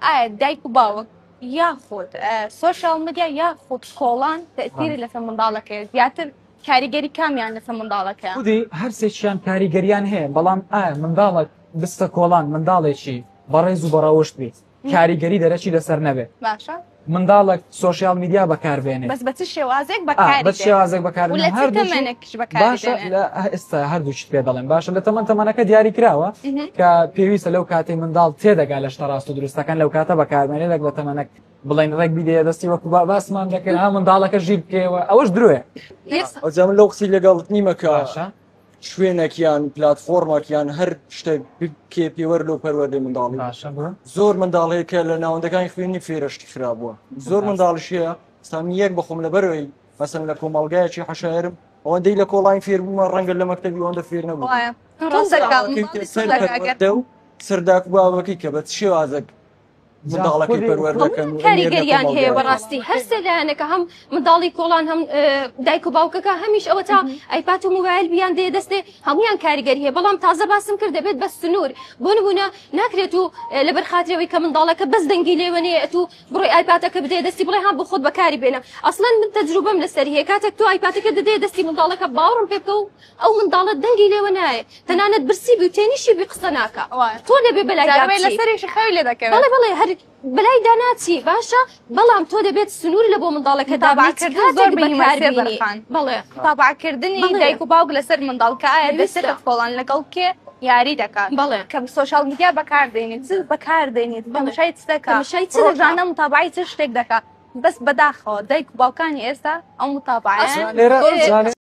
ئایا دایک و باوک یاخود سۆشیال مدیا یاخود کۆڵان تەئسیری لەسەر منداڵەکەیە زیاتر کاریگەری کامیان لەسەر منداڵەکە خودی هەرسێکیان کاریگەریان هەیە بەڵام ئایا منداڵک دستە کۆڵان منداڵێکی بەڕێز و بەڕەوشت بیت کاریگەری دەرەچی لەسەر نەبێت باشە منداڵک سۆشیال میدیا بەکاربێنێ بەس بە چ شێوازێک بەکاری بە شێوازێک بەکاربێنێ تەمەنێکش باشە ئێستا هەردووچیت پێ دەڵێن باشە لە تەمەنەکە دیاری کراوە کە پێویستە لەو کاتێ منداڵ تێدەگا لە شتە ڕاست و دروستەکان لەو کاتە بەکاربێنێت لە تەمەنەک بڵین ڕێک بیدێ دەستی وەکو باسمان دەکەن ها منداڵەکە ژیر بکەوە ئەوەش درۆیە ئەجام لەو قسەی لەگەڵت نیمەکە شوێنێکیان پلتفۆرمێکیان هەر شتێک کێ پێوەەر لەو پەروەردەی منداڵی زۆر منداڵەیەکە لە ناوەندەکانی خوێنی فێرشتی خراپبووە زۆر منداڵشیە سامی یەک بەخۆم لەبەرەوەی مەسەن لە کۆمەڵگایەکی حەشارم ئەوەندەی لە کۆڵین فێر بوومە ڕەنگە لە مەکتەبی ئەوەندە فێر نەبوو و سەرداک باوەکەی کە بە شێوازێک منداڵەکەی پەروەردەکەن کاریگەریان هەیە بەڕاستی هەرسێ لایەنەکە هەم منداڵی کۆڵان هەم دایک و باوکەکە هەمیش ئەوە تا ئایپات و موبایل بیان دێ دەستێ هەمویان کاریگەری هەیە بەڵام تازە باسم کرد دەبێت بە سنوور بۆ نمونە ناکرێت و لەبەر خاترەوەی کە منداڵەکە بەس دەنگی لێوەنێ تو بڕۆی ئایپاتەکە بدێ دەستی بڵێ هەم بۆ خۆت بەکاری بێنە ئەسڵەن من تەجروبەم لەسەری هەیە کاتێک تو ئایپاتەکە دەدێ دەستی منداڵەکە باوڕم پێ بکە و ئەو منداڵە دەنگی لێوە نایە تەنانەت برسی بی و تێنیشی بی قسە ناکە تۆ لەبێ بەلای لەسەرێکی خەوی لێ دەکەوێت بەڵێ بەڵێ هەر بەلای داناچی باشە بەڵام تۆ دەبێت سنووری لە بۆ منداڵەکە تابعکردن زۆر بەڵێ تابعکردنی دایک و باوک لەسەر منداڵکە ئایا دەسێتە کۆڵان لەگەڵ کێ یاری دەکات بەڵێ کە سۆشیال میدیا بەکاردێنێت بەکاردێنێت بەمشای چ دەکات چژانە متابعی چ شتێک دەکات بەس بەداخەوە دایک و باوکانی ئێستا ئەو متابعە